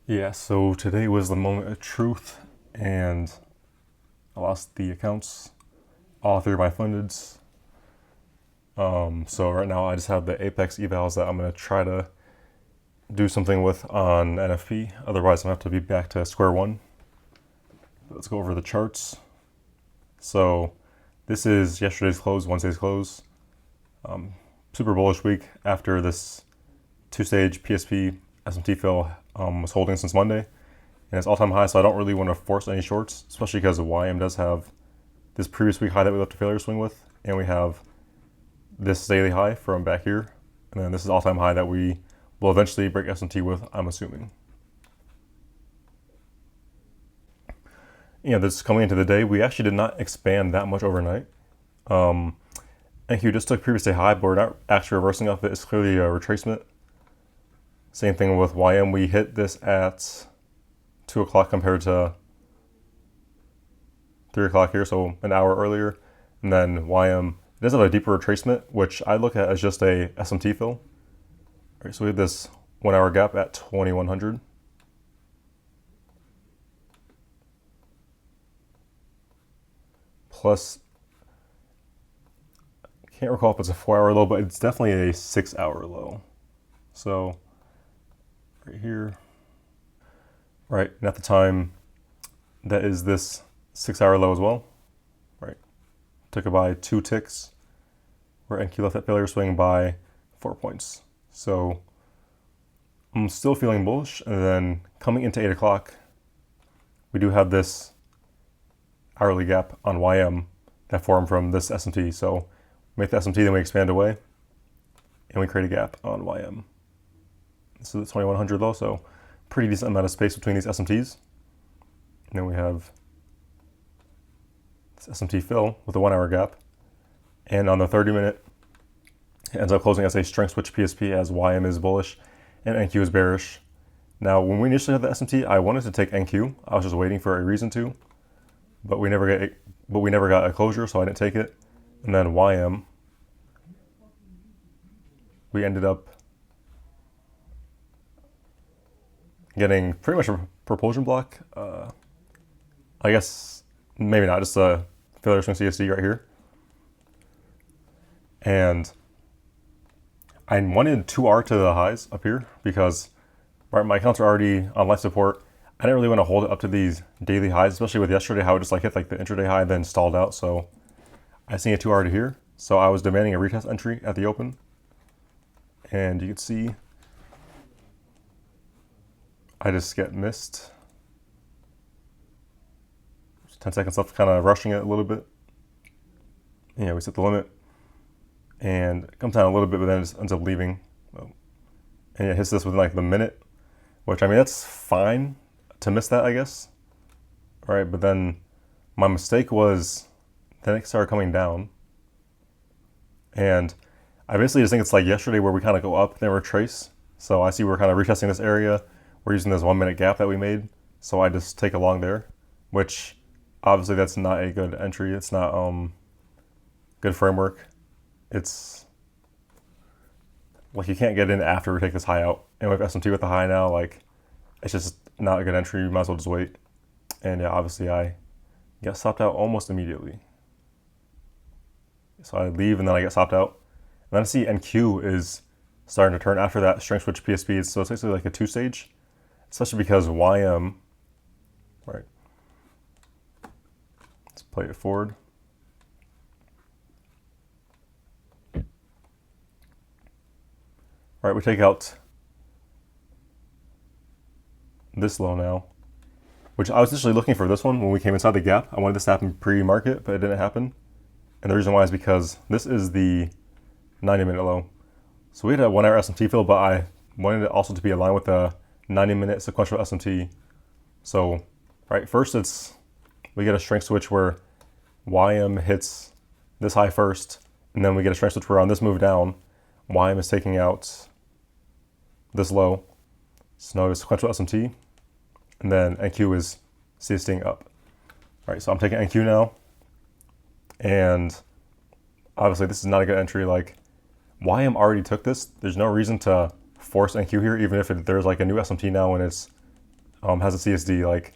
Yeah, so today was the moment of truth, and I lost the accounts, all three of my fundeds. So right now I just have the Apex evals that I'm gonna try to do something with on NFP. Otherwise, I'm gonna have to be back to square one. Let's go over the charts. So this is yesterday's close, Wednesday's close. Super bullish week after this two-stage PSP SMT fill was holding since Monday, and it's all-time high. So I don't really want to force any shorts, especially because YM does have this previous week high that we left a failure swing with, and we have this daily high from back here, and then this is all-time high that we will eventually break SMT with, I'm assuming. This coming into the day, we actually did not expand that much overnight. NQ just took previous day high, but we're not actually reversing off it. It's clearly a retracement. Same thing with YM. We hit this at 2 o'clock compared to 3 o'clock here, so an hour earlier. And then YM, it does have a deeper retracement, which I look at as just a SMT fill. All right, so we have this 1 hour gap at 2100. Plus, I can't recall if it's a 4-hour low, but it's definitely a 6-hour low. So right here, right, and at the time, that is this 6-hour low as well, right? Took it by 2 ticks, where NQ left that failure swing by 4 points. So I'm still feeling bullish, and then coming into 8 o'clock, we do have this hourly gap on YM that formed from this SMT. So we make the SMT, then we expand away, and we create a gap on YM. So the 2100 low, so pretty decent amount of space between these SMTs. And then we have this SMT fill with a 1 hour gap. And on the 30-minute, it ends up closing as a strength switch PSP as YM is bullish and NQ is bearish. Now, when we initially had the SMT, I wanted to take NQ. I was just waiting for a reason to, but we never got a closure, so I didn't take it. And then YM, we ended up getting pretty much a propulsion block. I guess maybe not, just a failure swing CSD right here. And I wanted 2R to the highs up here because my accounts are already on life support. I didn't really want to hold it up to these daily highs, especially with yesterday, how it just hit the intraday high, then stalled out. So I seen a 2R to here. So I was demanding a retest entry at the open. And you can see I just get missed. 10 seconds left, kind of rushing it a little bit. Yeah, we set the limit. And it comes down a little bit, but then it just ends up leaving. And it hits this within the minute, which, that's fine to miss that, I guess. All right, but then my mistake was then it started coming down. And I basically just think it's like yesterday where we kind of go up, then retrace. So I see we're kind of retesting this area. We're using this 1 minute gap that we made. So I just take a long there, which obviously that's not a good entry. It's not good framework. It's like you can't get in after we take this high out. And with SMT with the high now, it's just not a good entry. You might as well just wait. And yeah, obviously I get stopped out almost immediately. So I leave and then I get stopped out. And then I see NQ is starting to turn after that strength switch PSP. So it's basically like a 2-stage, especially because YM, right? Let's play it forward. All right, we take out this low now, which I was initially looking for this one when we came inside the gap. I wanted this to happen pre-market, but it didn't happen. And the reason why is because this is the 90-minute low. So we had a 1 hour SMT fill, but I wanted it also to be aligned with the 90-minute sequential SMT. So, right, first we get a strength switch where YM hits this high first, and then we get a strength switch where on this move down, YM is taking out this low. So notice sequential SMT, and then NQ is CSDing up. All right, so I'm taking NQ now, and obviously this is not a good entry. YM already took this. There's no reason to force NQ here, even if there's a new SMT now and it's has a CSD. Like,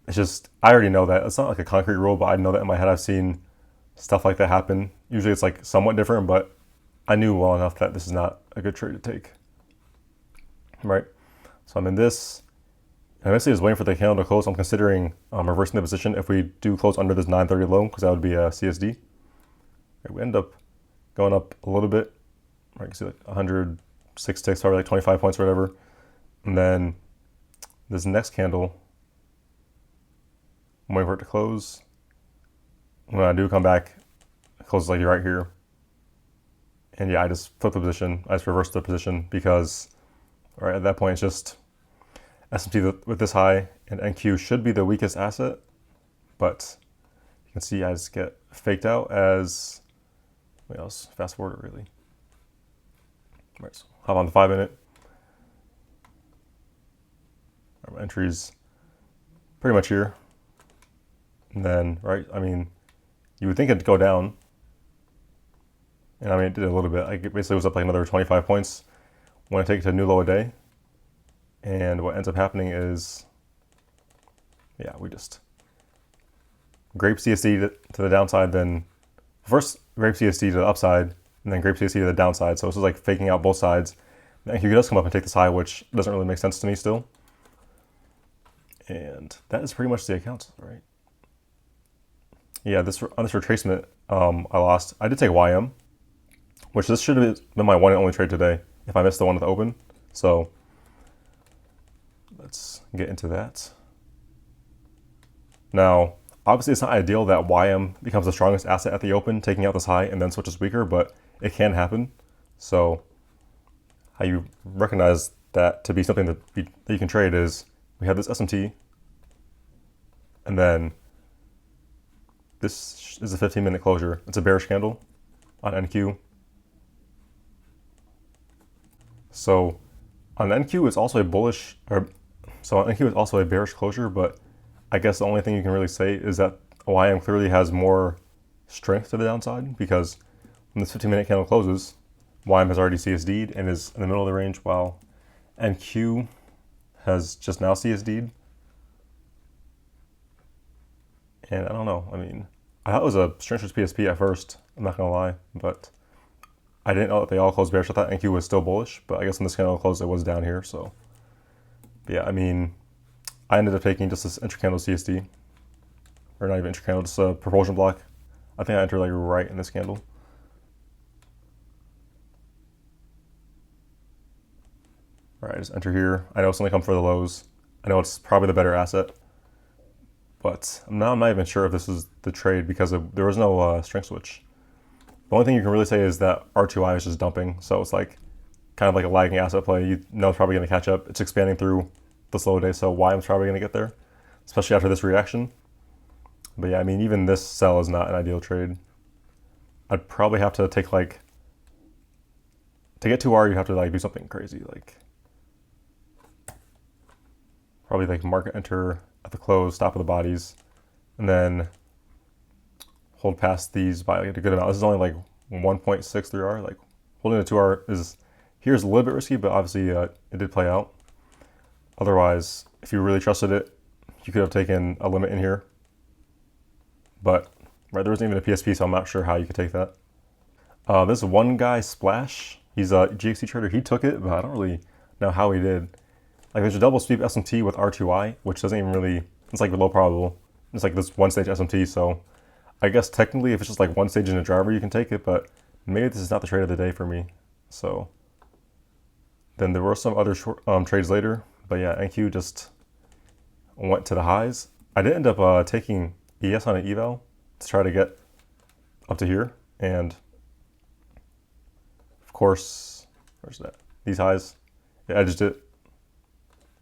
it's just, I already know that. It's not like a concrete rule, but I know that in my head I've seen stuff like that happen. Usually it's like somewhat different, but I knew well enough that this is not a good trade to take. Right? So I'm in this. I'm basically just waiting for the candle to close. I'm considering reversing the position if we do close under this 930 low, because that would be a CSD. Right, we end up going up a little bit. Right, you can see like 106 ticks, probably like 25 points or whatever. And then this next candle, I'm waiting for it to close. When I do come back, it closes like right here. And yeah, I just flip the position. I just reverse the position because right at that point it's just S&P with this high, and NQ should be the weakest asset, but you can see I just get faked out as, wait, let's fast forward it really. Right, so hop on the 5 minute. My entry's pretty much here. And then, right, I mean, you would think it'd go down. And I mean, it did a little bit. Like, it basically was up like another 25 points when I take it to a new low a day. And what ends up happening is, yeah, we just grape CSD to the downside, then first grape CSD to the upside, and then grape CSD to the downside. So this is like faking out both sides. Then he does come up and take this high, which doesn't really make sense to me still. And that is pretty much the account, right? Yeah, on this retracement, I lost. I did take YM, which this should have been my one and only trade today if I missed the one at the open. So let's get into that. Now, obviously it's not ideal that YM becomes the strongest asset at the open, taking out this high and then switches weaker, but it can happen. So how you recognize that to be something that you can trade is we have this SMT, and then this is a 15-minute closure. It's a bearish candle on NQ. So on NQ it's also a bullish, so on NQ it's also a bearish closure, but I guess the only thing you can really say is that YM clearly has more strength to the downside, because when this 15-minute candle closes, YM has already CSD'd and is in the middle of the range, while NQ has just now CSD'd. And I don't know, I mean, I thought it was a strength PSP at first, I'm not gonna lie, but I didn't know that they all closed bearish. I thought NQ was still bullish, but I guess when this candle closed, it was down here, so. But yeah, I mean, I ended up taking just this intra-candle CSD, or not even intra-candle, just a propulsion block. I think I entered like right in this candle. All right, just enter here. I know it's only come for the lows. I know it's probably the better asset, but now I'm not even sure if this is the trade because there was no strength switch. The only thing you can really say is that R2I is just dumping, so it's like kind of like a lagging asset play. You know it's probably going to catch up. It's expanding through the slow day, so YM's probably going to get there, especially after this reaction. But yeah, I mean, even this sell is not an ideal trade. I'd probably have to take like, to get 2R, you have to like do something crazy, like probably like market enter at the close, stop of the bodies, and then hold past these by like a good amount. This is only like 1.63R. Like holding a 2R is here's a little bit risky, but obviously it did play out. Otherwise, if you really trusted it, you could have taken a limit in here. But right, there wasn't even a PSP, so I'm not sure how you could take that. This one guy, Splash, he's a GXT trader. He took it, but I don't really know how he did. Like there's a double sweep SMT with R2I, which doesn't even really, it's like low probable. It's like this one stage SMT, so I guess technically if it's just like one stage in a driver, you can take it, but maybe this is not the trade of the day for me. So then there were some other short trades later, but yeah, NQ just went to the highs. I did end up taking ES on an eval to try to get up to here, and of course, where's that? These highs, it edged it.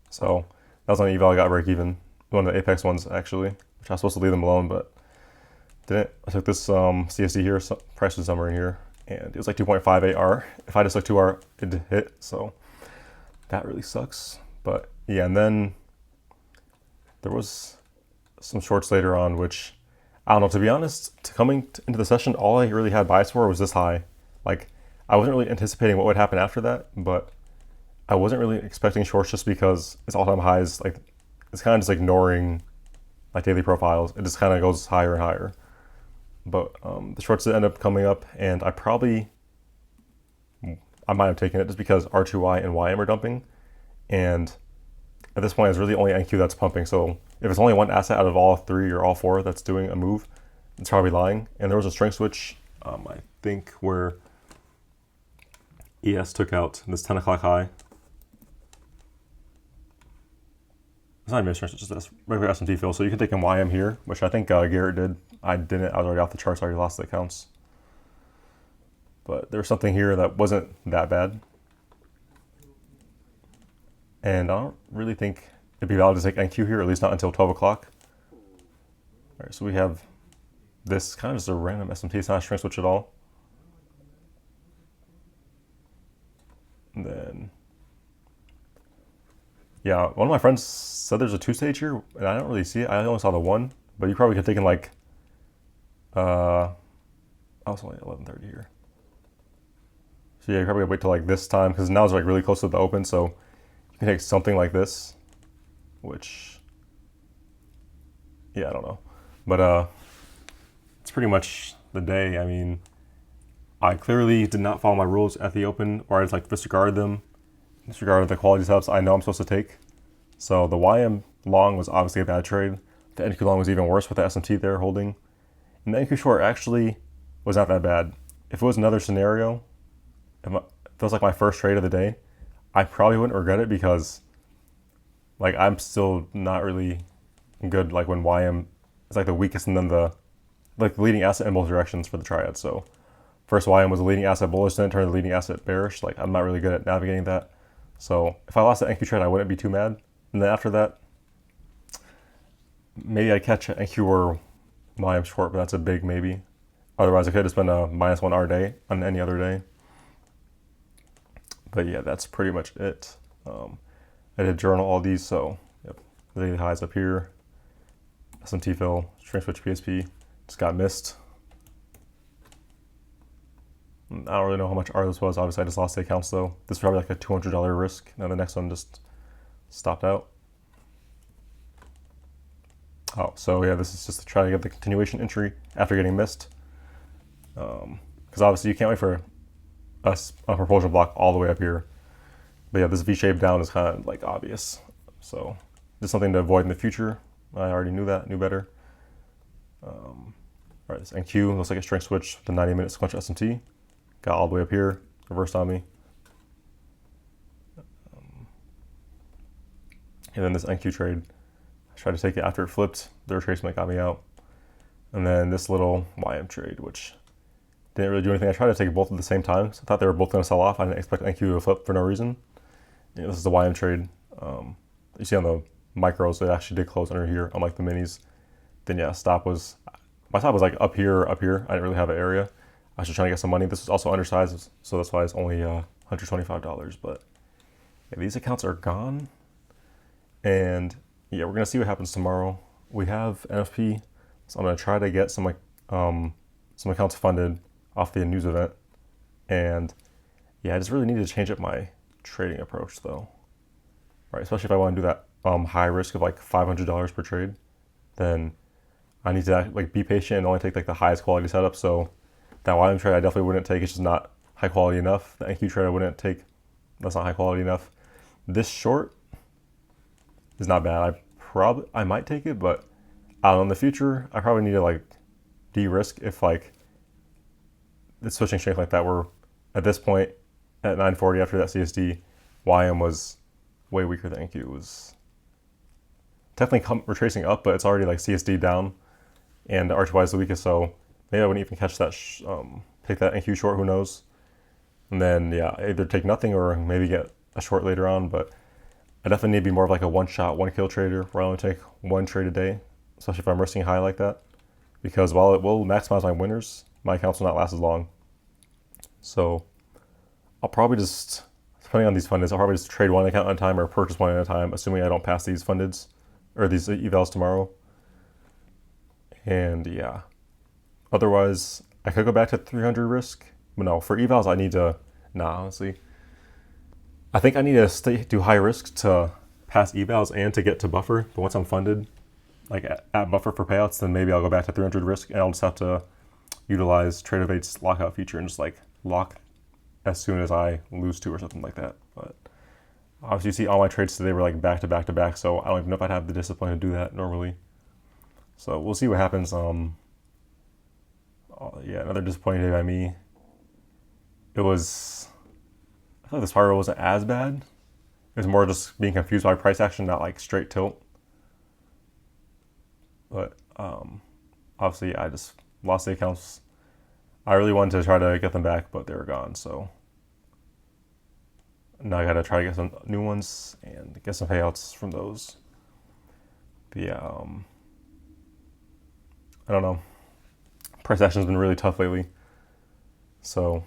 So that was on eval, I got break even. One of the Apex ones actually, which I was supposed to leave them alone, but didn't. I took this CSD here, so price was somewhere in here, and it was like 2.58R. If I just took 2R, it'd hit, so that really sucks. But yeah, and then there was some shorts later on, which I don't know, to be honest, coming into the session, all I really had bias for was this high. Like I wasn't really anticipating what would happen after that, but I wasn't really expecting shorts just because it's all-time highs. Like, it's kind of just ignoring like daily profiles. It just kind of goes higher and higher. But the shorts did end up coming up, and I might have taken it just because R2Y and YM are dumping. And at this point, it's really only NQ that's pumping. So if it's only one asset out of all three or all four that's doing a move, it's probably lying. And there was a strength switch, I think, where ES took out this 10 o'clock high. It's not even a strength switch, it's just regular S&T fill. So you can take in YM here, which I think Garrett did. I didn't. I was already off the charts. I already lost the accounts. But there was something here that wasn't that bad. And I don't really think it'd be valid to take NQ here, at least not until 12 o'clock. All right, so we have this kind of just a random SMT. It's not a strength switch at all. And then, yeah, one of my friends said there's a two-stage here, and I don't really see it. I only saw the one, but you probably could have taken like, I was only 11:30 here. So yeah, you probably gotta wait till like this time, because now it's like really close to the open, so you can take something like this, which, yeah, I don't know. But it's pretty much the day. I mean, I clearly did not follow my rules at the open, or I just like disregarded them, disregarded the quality setups I know I'm supposed to take. So the YM long was obviously a bad trade. The NQ long was even worse with the SMT there holding. And the NQ short actually was not that bad. If it was another scenario, if it was like my first trade of the day, I probably wouldn't regret it, because like I'm still not really good like when YM is like the weakest and then the leading asset in both directions for the triad. So first YM was a leading asset bullish, then it turned the leading asset bearish. Like I'm not really good at navigating that. So if I lost the NQ trade, I wouldn't be too mad. And then after that, maybe I'd catch an NQ or YM short, but that's a big maybe. Otherwise, I could have spent a -1 R day on any other day. But yeah, that's pretty much it. I did journal all these, so yep, the daily highs up here. SMT fill, strength switch PSP, just got missed. I don't really know how much R this was. Obviously, I just lost the accounts though. This was probably like a $200 risk. Now the next one just stopped out. Oh, so yeah, this is just to try to get the continuation entry after getting missed. Because obviously you can't wait for a propulsion block all the way up here. But yeah, this V-shape down is kind of like obvious. So just something to avoid in the future. I already knew that, knew better. All right, this NQ looks like a strength switch, the 90-minute sequential SMT. Got all the way up here, reversed on me. And then this NQ trade, I tried to take it after it flipped. The retracement got me out. And then this little YM trade, which didn't really do anything. I tried to take both at the same time, so I thought they were both going to sell off. I didn't expect NQ to flip for no reason. Yeah, this is the YM trade. You see on the micros, it actually did close under here, unlike the minis. Then yeah, my stop was like up here. I didn't really have an area. I was just trying to get some money. This was also undersized, so that's why it's only $125. But yeah, these accounts are gone. And yeah, we're gonna see what happens tomorrow. We have NFP, so I'm gonna try to get some accounts funded off the news event. And yeah, I just really need to change up my trading approach though. Right, especially if I want to do that high risk of like $500 per trade, then I need to like be patient and only take like the highest quality setup. So that YM trade I definitely wouldn't take. It's just not high quality enough. The NQ trade I wouldn't take. That's not high quality enough. This short is not bad. I might take it, but I don't know, in the future I probably need to like de-risk if like it's switching strength like that, where at this point at 940 after that CSD, YM was way weaker than NQ. It was definitely retracing up, but it's already like CSD down, and RTY is the weakest, so maybe I wouldn't even catch that, take that NQ short, who knows. And then yeah, either take nothing or maybe get a short later on, but I definitely need to be more of like a one-shot, one-kill trader where I only take one trade a day, especially if I'm risking high like that. Because while it will maximize my winners, my accounts will not last as long. So I'll probably just, depending on these fundeds, I'll probably just trade one account at a time or purchase one at a time, assuming I don't pass these fundeds or these evals tomorrow. And yeah, otherwise I could go back to 300 risk, but no, for evals I need to, honestly, I think I need to do high risk to pass evals and to get to buffer. But once I'm funded, like at buffer for payouts, then maybe I'll go back to 300 risk, and I'll just have to utilize TradeOpportunities lockout feature and just like lock as soon as I lose to or something like that. But obviously, you see all my trades today were like back to back to back, so I don't even know if I'd have the discipline to do that normally. So we'll see what happens. Yeah, another disappointing day by me. I feel like the spiral wasn't as bad. It was more just being confused by price action, not like straight tilt. But obviously, I just lost the accounts. I really wanted to try to get them back, but they were gone. So now I gotta try to get some new ones and get some payouts from those. But yeah, I don't know. Price action has been really tough lately, so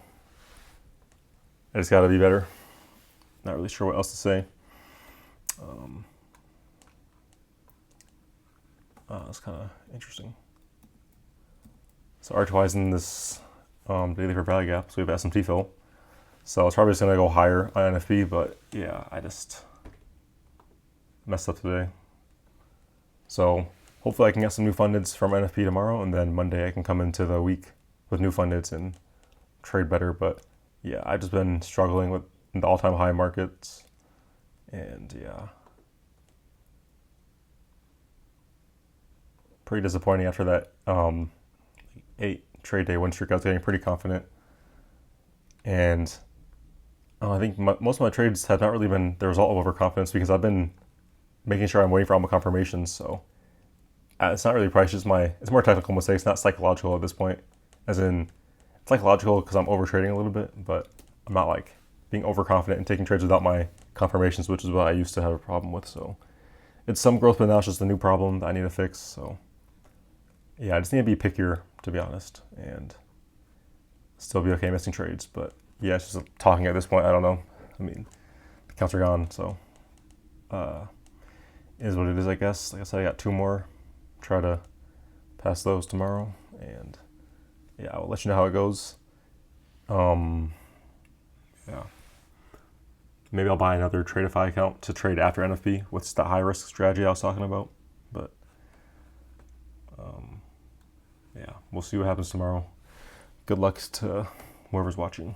I just gotta be better. Not really sure what else to say. It's kind of interesting. So arch-wise in this daily for value gap, so we have SMT fill. So it's probably just gonna go higher on NFP, but yeah, I just messed up today. So hopefully I can get some new fundeds from NFP tomorrow, and then Monday I can come into the week with new fundeds and trade better. But yeah, I've just been struggling with the all-time high markets, and yeah, pretty disappointing after that 8 trade day win streak. I was getting pretty confident, and I think most of my trades have not really been the result of overconfidence, because I've been making sure I'm waiting for all my confirmations. So it's not really price, it's more technical mistakes, not psychological at this point. As in, it's psychological because I'm overtrading a little bit, but I'm not like being overconfident and taking trades without my confirmations, which is what I used to have a problem with. So it's some growth, but now it's just a new problem that I need to fix. So yeah, I just need to be pickier, to be honest, and still be okay missing trades. But yeah, it's just talking at this point. I don't know. I mean, the counts are gone, so is what it is, I guess. Like I said, I got 2 more. Try to pass those tomorrow, and yeah, I'll let you know how it goes. Yeah, maybe I'll buy another Tradeify account to trade after NFP with the high risk strategy I was talking about. But yeah, we'll see what happens tomorrow. Good luck to whoever's watching.